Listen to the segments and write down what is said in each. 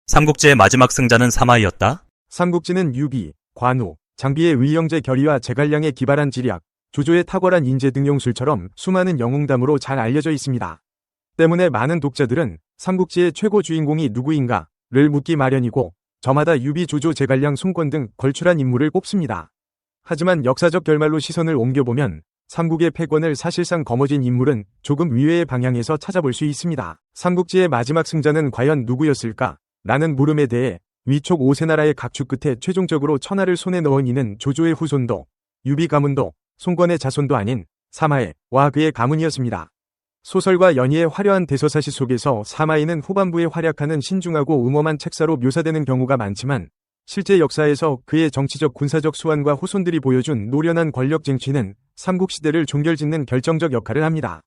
삼국지의 마지막 승자는 사마이였다. 삼국지는 유비, 관우, 장비의 의형제 결의와 제갈량의 기발한 지략, 조조의 탁월한 인재 등 용술처럼 수많은 영웅담으로 잘 알려져 있습니다. 때문에 많은 독자들은 삼국지의 최고 주인공이 누구인가를 묻기 마련이고 저마다 유비, 조조, 제갈량, 송권 등 걸출한 인물을 꼽습니다. 하지만 역사적 결말로 시선을 옮겨보면 삼국의 패권을 사실상 거머쥔 인물은 조금 의외의 방향에서 찾아볼 수 있습니다. 삼국지의 마지막 승자는 과연 누구였을까? 라는 물음에 대해 위촉 5세나라의 각축 끝에 최종적으로 천하를 손에 넣은 이는 조조의 후손도 유비 가문도 송권의 자손도 아닌 사마이와 그의 가문이었습니다. 소설과 연희의 화려한 대서사시 속에서 사마이는 후반부에 활약하는 신중하고 음험한 책사로 묘사되는 경우가 많지만 실제 역사에서 그의 정치적 군사적 수완과 후손들이 보여준 노련한 권력 쟁취는 삼국시대를 종결짓는 결정적 역할을 합니다.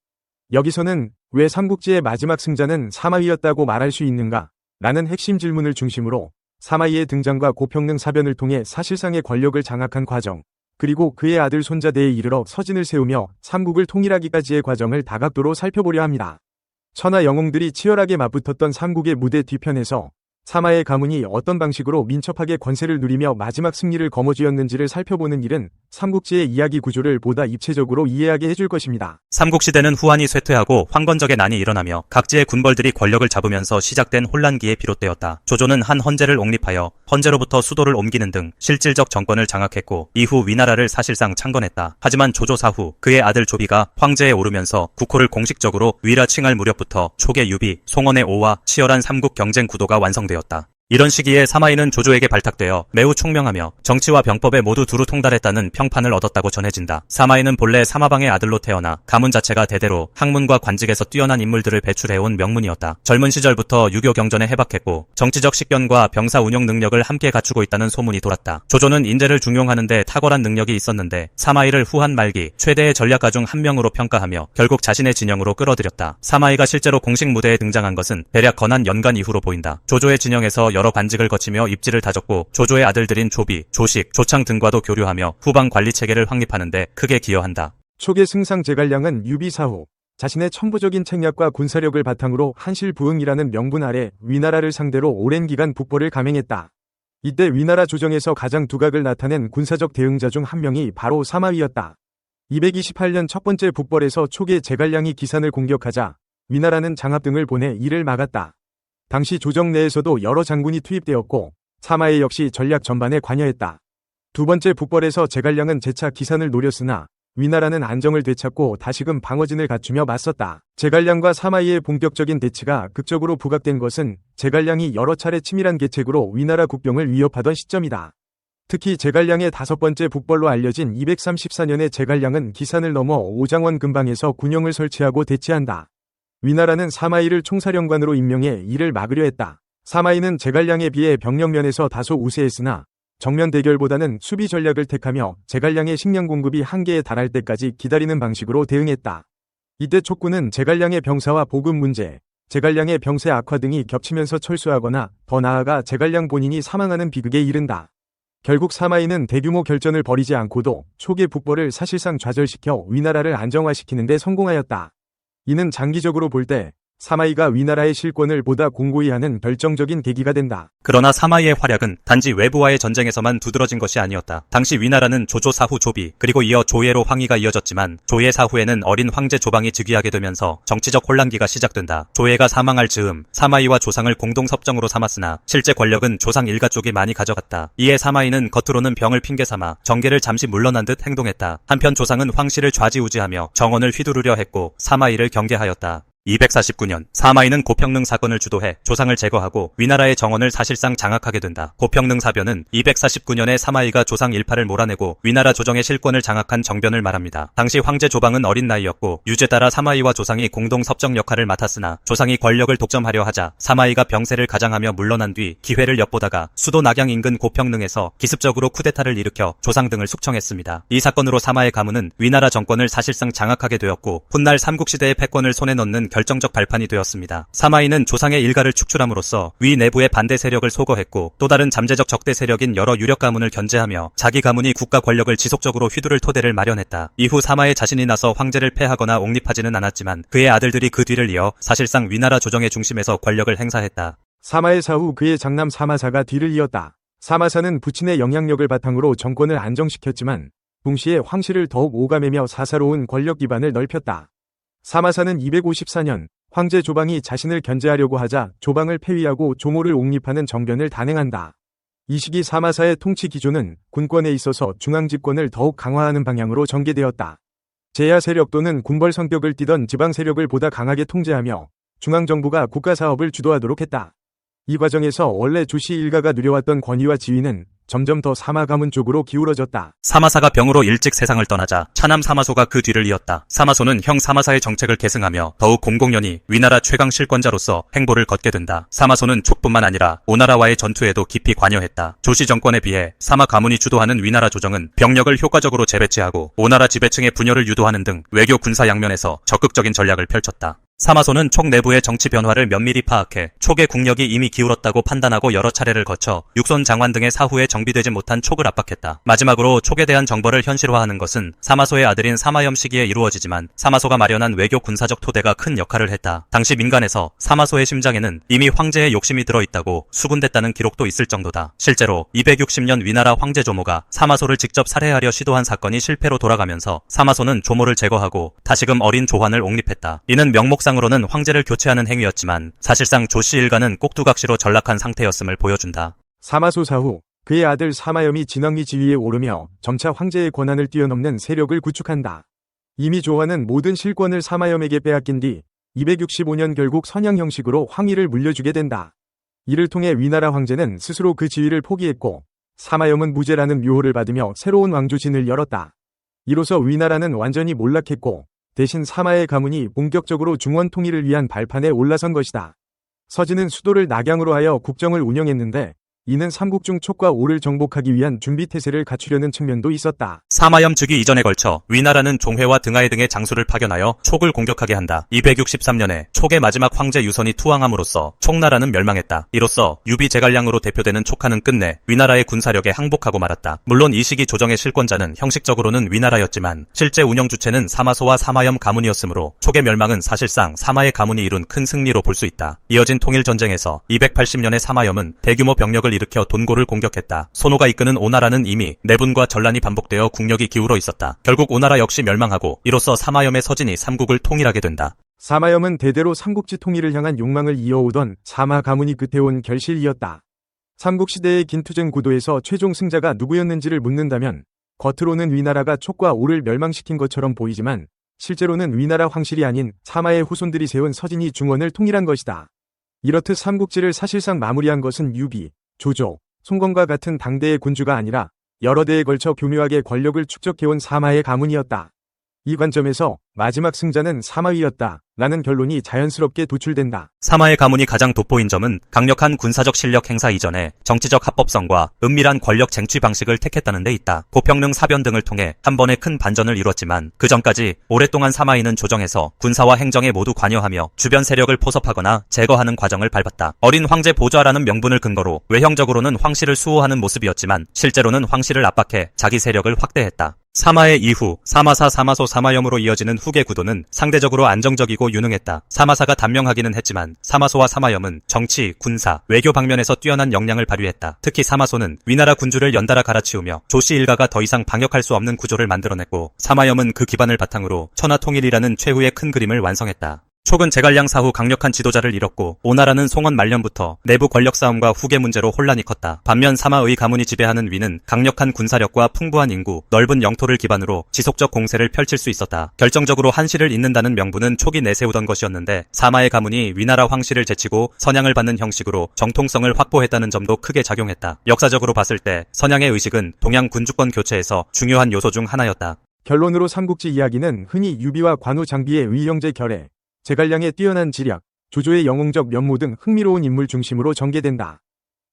여기서는 왜 삼국지의 마지막 승자는 사마이였다고 말할 수 있는가? 라는 핵심 질문을 중심으로 사마이의 등장과 고평릉 사변을 통해 사실상의 권력을 장악한 과정, 그리고 그의 아들 손자대에 이르러 서진을 세우며 삼국을 통일하기까지의 과정을 다각도로 살펴보려 합니다. 천하 영웅들이 치열하게 맞붙었던 삼국의 무대 뒤편에서 사마의 가문이 어떤 방식으로 민첩하게 권세를 누리며 마지막 승리를 거머쥐었는지를 살펴보는 일은 삼국지의 이야기 구조를 보다 입체적으로 이해하게 해줄 것입니다. 삼국시대는 후한이 쇠퇴하고 황건적의 난이 일어나며 각지의 군벌들이 권력을 잡으면서 시작된 혼란기에 비롯되었다. 조조는 한 헌제를 옹립하여 헌제로부터 수도를 옮기는 등 실질적 정권을 장악했고 이후 위나라를 사실상 창건했다. 하지만 조조 사후 그의 아들 조비가 황제에 오르면서 국호를 공식적으로 위라 칭할 무렵부터 촉의 유비, 송원의 오와 치열한 삼국 경쟁 구도가 완성되었다. 이런 시기에 사마이는 조조에게 발탁되어 매우 총명하며 정치와 병법에 모두 두루 통달했다는 평판을 얻었다고 전해진다. 사마이는 본래 사마방의 아들로 태어나 가문 자체가 대대로 학문과 관직에서 뛰어난 인물들을 배출해온 명문이었다. 젊은 시절부터 유교 경전에 해박했고 정치적 식견과 병사 운영 능력을 함께 갖추고 있다는 소문이 돌았다. 조조는 인재를 중용하는 데 탁월한 능력이 있었는데 사마이를 후한 말기 최대의 전략가 중 한 명으로 평가하며 결국 자신의 진영으로 끌어들였다. 사마이가 실제로 공식 무대에 등장한 것은 대략 건한 연간 이후로 보인다. 조조의 진영에서 여러 관직을 거치며 입지를 다졌고 조조의 아들들인 조비, 조식, 조창 등과도 교류하며 후방 관리 체계를 확립하는 데 크게 기여한다. 촉의 승상 제갈량은 유비 사후 자신의 천부적인 책략과 군사력을 바탕으로 한실부응이라는 명분 아래 위나라를 상대로 오랜 기간 북벌을 감행했다. 이때 위나라 조정에서 가장 두각을 나타낸 군사적 대응자 중 한 명이 바로 사마위였다. 228년 첫 번째 북벌에서 촉의 제갈량이 기산을 공격하자 위나라는 장합 등을 보내 이를 막았다. 당시 조정 내에서도 여러 장군이 투입되었고 사마이 역시 전략 전반에 관여했다. 두 번째 북벌에서 제갈량은 재차 기산을 노렸으나 위나라는 안정을 되찾고 다시금 방어진을 갖추며 맞섰다. 제갈량과 사마이의 본격적인 대치가 극적으로 부각된 것은 제갈량이 여러 차례 치밀한 계책으로 위나라 국병을 위협하던 시점이다. 특히 제갈량의 다섯 번째 북벌로 알려진 234년에 제갈량은 기산을 넘어 오장원 근방에서 군영을 설치하고 대치한다. 위나라는 사마이를 총사령관으로 임명해 이를 막으려 했다. 사마이는 제갈량에 비해 병력면에서 다소 우세했으나 정면 대결보다는 수비 전략을 택하며 제갈량의 식량 공급이 한계에 달할 때까지 기다리는 방식으로 대응했다. 이때 촉군은 제갈량의 병사와 보급 문제, 제갈량의 병세 악화 등이 겹치면서 철수하거나 더 나아가 제갈량 본인이 사망하는 비극에 이른다. 결국 사마이는 대규모 결전을 벌이지 않고도 촉의 북벌을 사실상 좌절시켜 위나라를 안정화시키는 데 성공하였다. 이는 장기적으로 볼 때 사마이가 위나라의 실권을 보다 공고히 하는 결정적인 계기가 된다. 그러나 사마이의 활약은 단지 외부와의 전쟁에서만 두드러진 것이 아니었다. 당시 위나라는 조조 사후 조비 그리고 이어 조예로 황위가 이어졌지만 조예 사후에는 어린 황제 조방이 즉위하게 되면서 정치적 혼란기가 시작된다. 조예가 사망할 즈음 사마이와 조상을 공동섭정으로 삼았으나 실제 권력은 조상 일가 쪽이 많이 가져갔다. 이에 사마이는 겉으로는 병을 핑계삼아 정계를 잠시 물러난 듯 행동했다. 한편 조상은 황씨를 좌지우지하며 정원을 휘두르려 했고 사마이를 경계하였다. 249년 사마이는 고평릉 사건을 주도해 조상을 제거하고 위나라의 정원을 사실상 장악하게 된다. 고평릉 사변은 249년에 사마이가 조상 일파를 몰아내고 위나라 조정의 실권을 장악한 정변을 말합니다. 당시 황제 조방은 어린 나이였고 유죄 따라 사마이와 조상이 공동 섭정 역할을 맡았으나 조상이 권력을 독점하려 하자 사마이가 병세를 가장하며 물러난 뒤 기회를 엿보다가 수도 낙양 인근 고평릉에서 기습적으로 쿠데타를 일으켜 조상 등을 숙청했습니다. 이 사건으로 사마의 가문은 위나라 정권을 사실상 장악하게 되었고 훗날 삼국시대의 패권을 손에 넣는 결정적 발판이 되었습니다. 사마이는 조상의 일가를 축출함으로써 위 내부의 반대 세력을 소거했고 또 다른 잠재적 적대 세력인 여러 유력 가문을 견제하며 자기 가문이 국가 권력을 지속적으로 휘두를 토대를 마련했다. 이후 사마의 자신이 나서 황제를 폐하거나 옹립하지는 않았지만 그의 아들들이 그 뒤를 이어 사실상 위나라 조정의 중심에서 권력을 행사했다. 사마의 사후 그의 장남 사마사가 뒤를 이었다. 사마사는 부친의 영향력을 바탕으로 정권을 안정시켰지만 동시에 황실을 더욱 오가매며 사사로운 권력 기반을 넓혔다. 사마사는 254년 황제 조방이 자신을 견제하려고 하자 조방을 폐위하고 조모를 옹립하는 정변을 단행한다. 이 시기 사마사의 통치 기조는 군권에 있어서 중앙집권을 더욱 강화하는 방향으로 전개되었다. 제야 세력 또는 군벌 성격을 띠던 지방 세력을 보다 강하게 통제하며 중앙정부가 국가사업을 주도하도록 했다. 이 과정에서 원래 조씨 일가가 누려왔던 권위와 지위는 점점 더 사마 가문 쪽으로 기울어졌다. 사마사가 병으로 일찍 세상을 떠나자 차남 사마소가 그 뒤를 이었다. 사마소는 형 사마사의 정책을 계승하며 더욱 공공연히 위나라 최강 실권자로서 행보를 걷게 된다. 사마소는 촉뿐만 아니라 오나라와의 전투에도 깊이 관여했다. 조씨 정권에 비해 사마 가문이 주도하는 위나라 조정은 병력을 효과적으로 재배치하고 오나라 지배층의 분열을 유도하는 등 외교 군사 양면에서 적극적인 전략을 펼쳤다. 사마소는 촉 내부의 정치 변화를 면밀히 파악해 촉의 국력이 이미 기울었다고 판단하고 여러 차례를 거쳐 육손 장관 등의 사후에 정비되지 못한 촉을 압박했다. 마지막으로 촉에 대한 정벌을 현실화하는 것은 사마소의 아들인 사마염 시기에 이루어지지만 사마소가 마련한 외교 군사적 토대가 큰 역할을 했다. 당시 민간에서 사마소의 심장에는 이미 황제의 욕심이 들어있다고 수군댔다는 기록도 있을 정도다. 실제로 260년 위나라 황제 조모가 사마소를 직접 살해하려 시도한 사건이 실패로 돌아가면서 사마소는 조모를 제거하고 다시금 어린 조환을 옹립했다. 이는 명목상 으로는 황제를 교체하는 행위였지만 사실상 조씨 일가는 꼭두각시로 전락한 상태였음을 보여준다. 사마소 사후 그의 아들 사마염이 진왕위 지위에 오르며 점차 황제의 권한을 뛰어넘는 세력을 구축한다. 이미 조환은 모든 실권을 사마염에게 빼앗긴 뒤 265년 결국 선양 형식으로 황위를 물려주게 된다. 이를 통해 위나라 황제는 스스로 그 지위를 포기했고 사마염은 무죄라는 묘호를 받으며 새로운 왕조진을 열었다. 이로써 위나라는 완전히 몰락했고 대신 사마의 가문이 본격적으로 중원 통일을 위한 발판에 올라선 것이다. 서진은 수도를 낙양으로 하여 국정을 운영했는데 이는 삼국 중 촉과 오를 정복하기 위한 준비태세를 갖추려는 측면도 있었다. 사마염 즉위 이전에 걸쳐 위나라는 종회와 등하해 등의 장수를 파견하여 촉을 공격하게 한다. 263년에 촉의 마지막 황제 유선이 투항함으로써 촉나라는 멸망했다. 이로써 유비 제갈량으로 대표되는 촉하는 끝내 위나라의 군사력에 항복하고 말았다. 물론 이 시기 조정의 실권자는 형식적으로는 위나라였지만 실제 운영 주체는 사마소와 사마염 가문이었으므로 촉의 멸망은 사실상 사마의 가문이 이룬 큰 승리로 볼 수 있다. 이어진 통일전쟁에서 280년에 사마염은 대규모 병력을 일으켜 돈고를 공격했다. 손호가 이끄는 오나라는 이미 내분과 전란이 반복되어 국력이 기울어 있었다. 결국 오나라 역시 멸망하고 이로써 사마염의 서진이 삼국을 통일하게 된다. 사마염은 대대로 삼국지 통일을 향한 욕망을 이어오던 사마 가문이 끝에온 결실이었다. 삼국시대의 긴투쟁 구도에서 최종 승자가 누구였는지를 묻는다면 겉으로는 위나라가 촉과 오를 멸망시킨 것처럼 보이지만 실제로는 위나라 황실이 아닌 사마의 후손들이 세운 서진이 중원을 통일한 것이다. 이렇듯 삼국지를 사실상 마무리한 것은 유비, 조조, 송건과 같은 당대의 군주가 아니라 여러 대에 걸쳐 교묘하게 권력을 축적해온 사마의 가문이었다. 이 관점에서 마지막 승자는 사마위였다 라는 결론이 자연스럽게 도출된다. 사마의 가문이 가장 돋보인 점은 강력한 군사적 실력 행사 이전에 정치적 합법성과 은밀한 권력 쟁취 방식을 택했다는 데 있다. 고평릉 사변 등을 통해 한 번에 큰 반전을 이뤘지만 그 전까지 오랫동안 사마위는 조정에서 군사와 행정에 모두 관여하며 주변 세력을 포섭하거나 제거하는 과정을 밟았다. 어린 황제 보좌라는 명분을 근거로 외형적으로는 황실을 수호하는 모습이었지만 실제로는 황실을 압박해 자기 세력을 확대했다. 사마의 이후 사마사, 사마소, 사마염으로 이어지는 후계 구도는 상대적으로 안정적이고 유능했다. 사마사가 단명하기는 했지만 사마소와 사마염은 정치, 군사, 외교 방면에서 뛰어난 역량을 발휘했다. 특히 사마소는 위나라 군주를 연달아 갈아치우며 조씨 일가가 더 이상 방역할 수 없는 구조를 만들어냈고 사마염은 그 기반을 바탕으로 천하 통일이라는 최후의 큰 그림을 완성했다. 촉은 제갈량 사후 강력한 지도자를 잃었고 오나라는 송원 말년부터 내부 권력 싸움과 후계 문제로 혼란이 컸다. 반면 사마의 가문이 지배하는 위는 강력한 군사력과 풍부한 인구, 넓은 영토를 기반으로 지속적 공세를 펼칠 수 있었다. 결정적으로 한실을 잇는다는 명분은 촉이 내세우던 것이었는데 사마의 가문이 위나라 황실을 제치고 선양을 받는 형식으로 정통성을 확보했다는 점도 크게 작용했다. 역사적으로 봤을 때 선양의 의식은 동양 군주권 교체에서 중요한 요소 중 하나였다. 결론으로 삼국지 이야기는 흔히 유비와 관우 장비의 위형제 결애, 제갈량의 뛰어난 지략, 조조의 영웅적 면모 등 흥미로운 인물 중심으로 전개된다.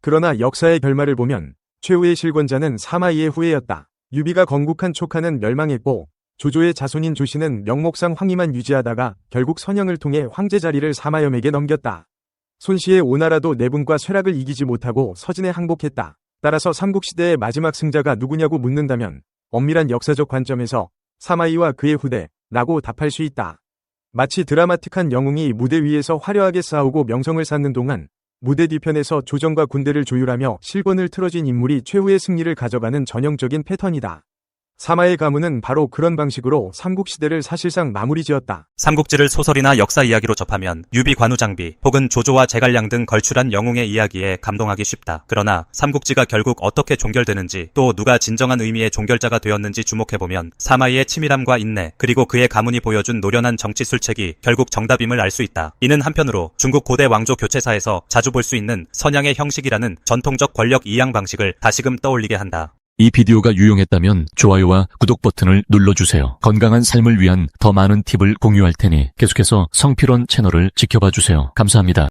그러나 역사의 결말을 보면 최후의 실권자는 사마이의 후예였다. 유비가 건국한 촉하는 멸망했고 조조의 자손인 조씨는 명목상 황위만 유지하다가 결국 선영을 통해 황제 자리를 사마염에게 넘겼다. 손씨의 오나라도 내분과 쇠락을 이기지 못하고 서진에 항복했다. 따라서 삼국시대의 마지막 승자가 누구냐고 묻는다면 엄밀한 역사적 관점에서 사마이와 그의 후대라고 답할 수 있다. 마치 드라마틱한 영웅이 무대 위에서 화려하게 싸우고 명성을 쌓는 동안 무대 뒤편에서 조정과 군대를 조율하며 실권을 틀어쥔 인물이 최후의 승리를 가져가는 전형적인 패턴이다. 사마의 가문은 바로 그런 방식으로 삼국시대를 사실상 마무리 지었다. 삼국지를 소설이나 역사 이야기로 접하면 유비 관우장비 혹은 조조와 제갈량 등 걸출한 영웅의 이야기에 감동하기 쉽다. 그러나 삼국지가 결국 어떻게 종결되는지 또 누가 진정한 의미의 종결자가 되었는지 주목해보면 사마이의 치밀함과 인내 그리고 그의 가문이 보여준 노련한 정치 술책이 결국 정답임을 알 수 있다. 이는 한편으로 중국 고대 왕조 교체사에서 자주 볼 수 있는 선양의 형식이라는 전통적 권력 이양 방식을 다시금 떠올리게 한다. 이 비디오가 유용했다면 좋아요와 구독 버튼을 눌러주세요. 건강한 삶을 위한 더 많은 팁을 공유할 테니 계속해서 성필원 채널을 지켜봐 주세요. 감사합니다.